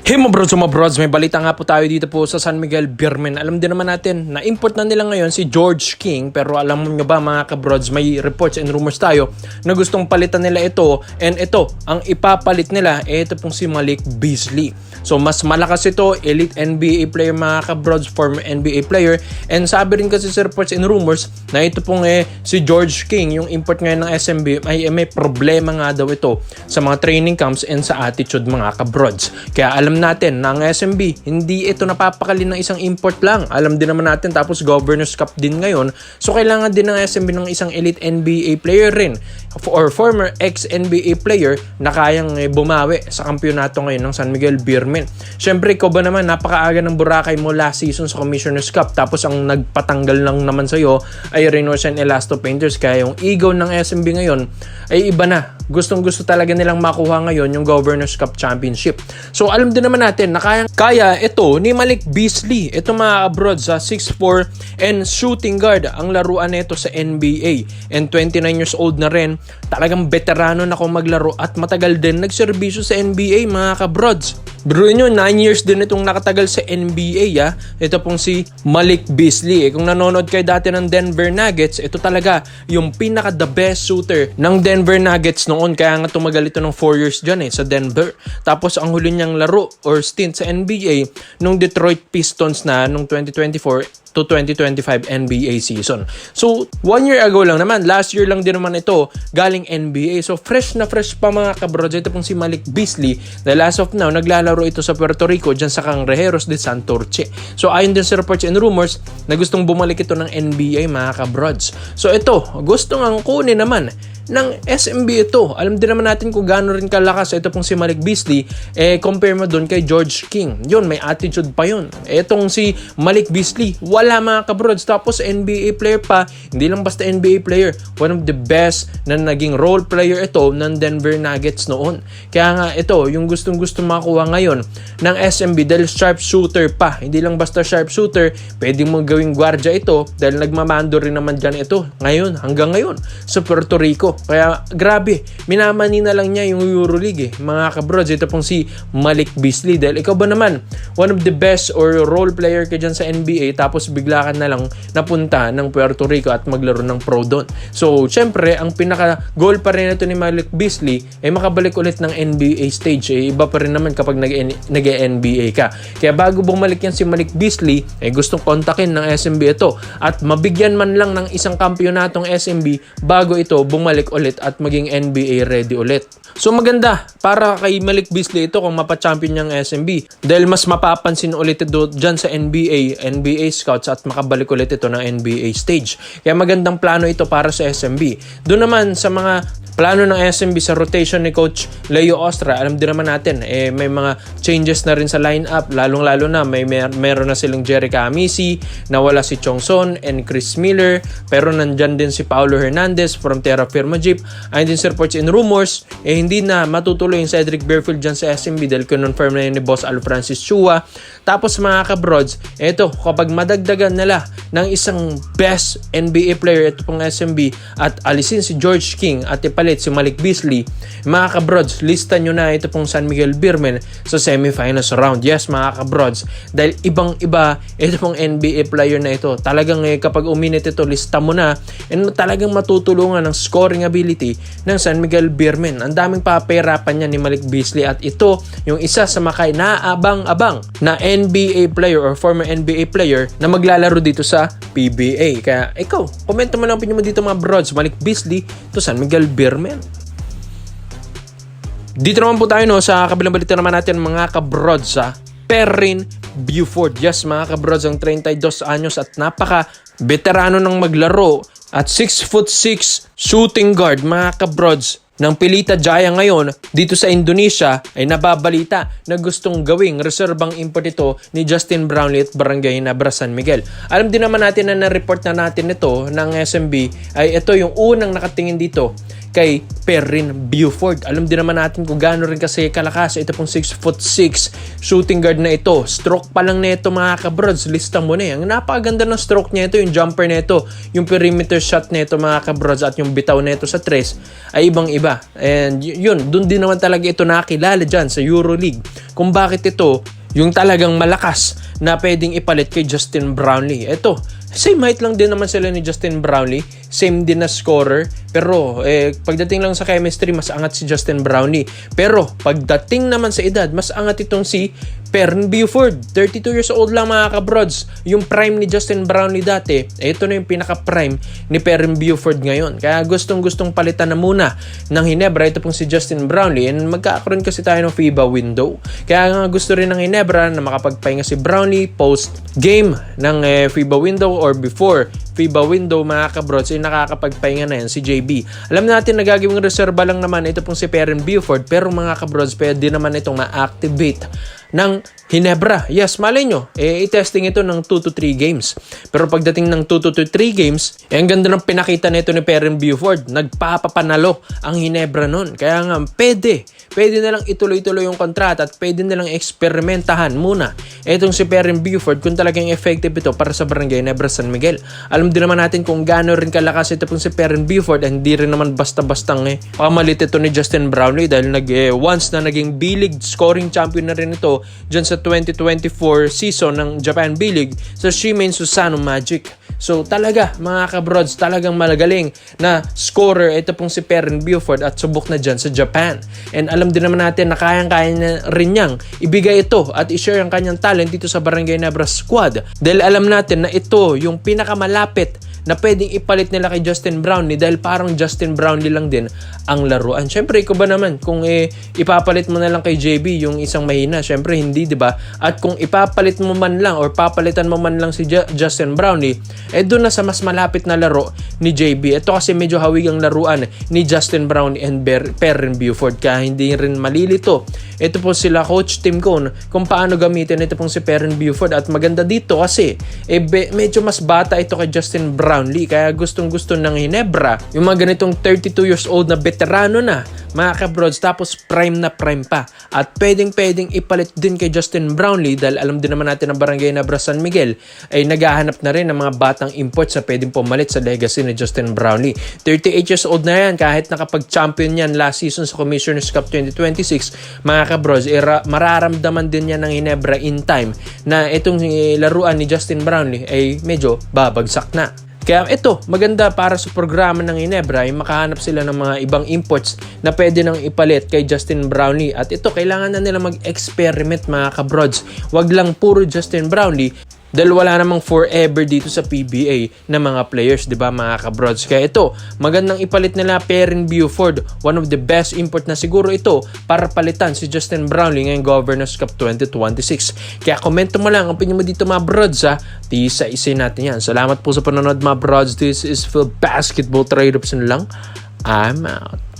Hey mga brods, may balita nga po tayo dito po sa San Miguel Beermen. Alam din naman natin na import na nila ngayon si George King, pero alam nyo ba mga kabrods, may reports and rumors tayo na gustong palitan nila ito, and ito, ang ipapalit nila, ito pong si Malik Beasley. So mas malakas ito, elite NBA player mga kabrods, former NBA player, and sabi rin kasi sa reports and rumors na ito pong si George King, yung import ngayon ng SMB, may problema nga daw ito sa mga training camps and sa attitude mga kabrods. Kaya alam natin na ang SMB, hindi ito napapakali ng isang import lang. Alam din naman natin, tapos Governors Cup din ngayon. So kailangan din ng SMB ng isang elite NBA player rin or former ex-NBA player na kayang bumawi sa kampyonato ngayon ng San Miguel Beermen. Siyempre, ikaw ba naman, napakaaga ng Boracay mo last season sa Commissioner's Cup, tapos ang nagpatanggal lang naman sa'yo ay Reynosa and Elasto Painters. Kaya yung ego ng SMB ngayon ay iba na. Gustong-gusto talaga nilang makuha ngayon yung Governors Cup Championship. So alam din naman natin na kaya ito ni Malik Beasley. Ito mga abroad sa 6'4 and shooting guard ang laruan nito sa NBA. And 29 years old na rin. Talagang veterano na kung maglaro at matagal din nagserbisyo sa NBA mga kabrods. Biruin nyo, 9 years din itong nakatagal sa NBA. Ito pong si Malik Beasley. Kung nanonood kayo dati ng Denver Nuggets, ito talaga yung pinaka the best shooter ng Denver Nuggets noon. Kaya nga tumagal ito ng 4 years dyan sa Denver. Tapos ang huli niyang laro or stint sa NBA nung Detroit Pistons na nung 2024 to 2025 NBA season. So, 1 year ago lang naman, last year lang din naman ito galing NBA. So, fresh na fresh pa mga kabrods. Ito pong si Malik Beasley dahil as of now, naglalaro ito sa Puerto Rico dyan sa Cangrejeros de Santurce. So, ayon din sa reports and rumors na gustong bumalik ito ng NBA mga kabrods. So, ito, gusto nga kunin naman ng SMB ito. Alam din naman natin kung gaano rin kalakas ito pong si Malik Beasley, compare mo doon kay George King. Yun, may attitude pa yun. Etong si Malik Beasley, wala mga kabrods. Tapos NBA player pa, hindi lang basta NBA player. One of the best na naging role player ito ng Denver Nuggets noon. Kaya nga ito, yung gustong-gusto makuha ngayon ng SMB dahil sharp shooter pa. Hindi lang basta sharp shooter, pwedeng mong gawing gwardya ito dahil nagmamando rin naman dyan ito ngayon, hanggang ngayon sa Puerto Rico. Kaya grabe, minamani na lang niya yung EuroLeague mga kabrods. Ito pong si Malik Beasley dahil ikaw ba naman, one of the best or role player ka dyan sa NBA, tapos bigla ka na lang napunta ng Puerto Rico at maglaro ng pro doon. So syempre, ang pinaka goal pa rin ito ni Malik Beasley ay makabalik ulit ng NBA stage. Iba pa rin naman kapag nag-NBA ka. Kaya bago bumalik yan si Malik Beasley, gustong kontakin ng SMB ito at mabigyan man lang ng isang kampyonatong SMB bago ito bumalik ulit at maging NBA ready ulit. So maganda para kay Malik Beasley ito kung mapa-champion niyang SMB dahil mas mapapansin ulit ito dyan sa NBA scouts at makabalik ulit ito ng NBA stage. Kaya magandang plano ito para sa SMB. Doon naman sa mga plano ng SMB sa rotation ni Coach Leo Ostra, alam din naman natin, may mga changes na rin sa lineup, lalong-lalo na meron na silang Jerica Amisi, nawala si Chong Son and Chris Miller, pero nandyan din si Paulo Hernandez from Terra Firma Jeep. Ayon din sa reports and rumors, hindi na matutuloy yung Cedric Bearfield dyan sa SMB dahil kinonfirm na yun ni Boss Al Francis Chua. Tapos mga kabrods, ito, kapag madagdagan nila ng isang best NBA player, ito pong SMB, at alisin si George King at ipalit si Malik Beasley, mga kabrods, lista nyo na ito pong San Miguel Beermen sa semifinals round. Yes mga kabrods, dahil ibang-iba ito pong NBA player na ito. Talagang kapag uminit ito, lista mo na, and talagang matutulungan ng scoring ability ng San Miguel Beermen. Ang daming paperapan niya ni Malik Beasley at ito yung isa sa makay naabang-abang na NBA player or former NBA player na maglalaro dito sa PBA. Kaya ikaw, komento mo lang opinion mo dito mga brods. Malik Beasley to San Miguel Beermen. Dito naman po tayo sa kabilang balita naman natin mga kabrods sa Perrin Buford. Yes mga kabrods, ang 32 anyos at napaka veterano ng maglaro at 6'6" shooting guard mga kabrods ng Pelita Jaya ngayon dito sa Indonesia ay nababalita na gustong gawing reserbang import ito ni Justin Brownlee at Barangay Nabra San Miguel. Alam din naman natin na na-report na natin ito ng SMB ay ito yung unang nakatingin dito kay Perrin Buford. Alam din naman natin kung gaano rin kasi kalakas ito pong 6'6" shooting guard na ito. Stroke pa lang nito mga kabrods, lista mo na eh. Ang napakaganda ng stroke nito, yung jumper nito, yung perimeter shot nito mga kabrods, at yung bitaw nito sa tres ay ibang-iba. And yun, dun din naman talaga ito nakilala dyan sa EuroLeague kung bakit ito yung talagang malakas na pwedeng ipalit kay Justin Brownlee. Ito, same height lang din naman sila ni Justin Brownlee, same din na scorer, pero pagdating lang sa chemistry, mas angat si Justin Brownlee. Pero pagdating naman sa edad, mas angat itong si Perrin Buford. 32 years old lang mga kabrods. Yung prime ni Justin Brownlee dati, ito na yung pinaka-prime ni Perrin Buford ngayon. Kaya gustong-gustong palitan na muna ng Hinebra ito pong si Justin Brownlee, and magkakaroon kasi tayo ng FIBA window. Kaya nga gusto rin ng Hinebra na makapagpahinga si Brownlee post-game ng FIBA window or before FIBA window mga kabrods, ay nakakapagpahinga na yan si JB. Alam natin na gagawing reserva lang naman ito pong si Perrin Buford, pero mga kabrods, pwede naman itong ma-activate ng Hinebra. Yes, malay nyo, i-testing ito ng 2 to 3 games. Pero pagdating ng 2 to 3 games, ang ganda ng pinakita nito ni Perrin Buford. Nagpapapanalo ang Hinebra nun. Kaya nga, pwede na lang ituloy-tuloy yung kontrata at pwede na lang eksperimentahan muna itong si Perrin Buford kung talagang effective ito para sa Barangay Hinebra San Miguel. Alam din naman natin kung gaano rin kalakas ito pong si Perrin Buford, and hindi rin naman basta-bastang pamalit ito ni Justin Brownlee dahil once na naging B-League scoring champion na rin ito dyan sa 2024 season ng Japan B-League sa Shimen Susano Magic. So talaga mga kabrods, talagang malagaling na scorer ito pong si Perrin Buford at subok na dyan sa Japan. And alam din naman natin na kayang-kaya na rin niyang ibigay ito at i-share ang kanyang talent dito sa Barangay Hinebra squad. Dahil alam natin na ito yung pinakamalapit na pwedeng ipalit nila kay Justin Brownlee, dahil parang Justin Brownlee lang din ang laruan. Syempre, ikaw ba naman kung ipapalit mo na lang kay JB yung isang mahina? Syempre hindi, 'di ba? At kung ipapalit mo man lang or papalitan mo man lang si Justin Brownlee, doon na sa mas malapit na laro ni JB. Ito kasi medyo hawig ang laruan ni Justin Brownlee and Perrin Buford, kaya hindi rin malilito. Ito po sila Coach Tim Cone kung paano gamitin ito pong si Perrin Buford, at maganda dito kasi medyo mas bata ito kay Justin Brownlee, kaya gustong-gusto ng Hinebra yung mga ganitong 32 years old na veterano na mga kabrods, tapos prime na prime pa, at pwedeng ipalit din kay Justin Brownlee dahil alam din naman natin na Barangay Hinebra San Miguel ay naghahanap na rin ng mga batang imports na pwedeng pumalit sa legacy ni Justin Brownlee. 38 years old na yan, kahit nakapag-champion yan last season sa Commissioner's Cup 2026 mga kabrods, mararamdaman din yan ng Hinebra in time na itong laruan ni Justin Brownlee ay medyo babagsak na. Kaya ito, maganda para sa programa ng Hinebra ay makahanap sila ng mga ibang imports na pwede nang ipalit kay Justin Brownlee. At ito, kailangan na nila mag-experiment mga kabrods. Wag lang puro Justin Brownlee, dahil wala namang forever dito sa PBA na mga players, di ba mga kabrods? Kaya ito, magandang ipalit nila Perrin Buford, one of the best import na siguro ito para palitan si Justin Brownlee ngayong Governors Cup 2026. Kaya komento mo lang ang opinion mo dito mga brods ha. Isa-isay natin yan. Salamat po sa panonood mga brods. This is Phil Basketball Trade-Ups lang. I'm out.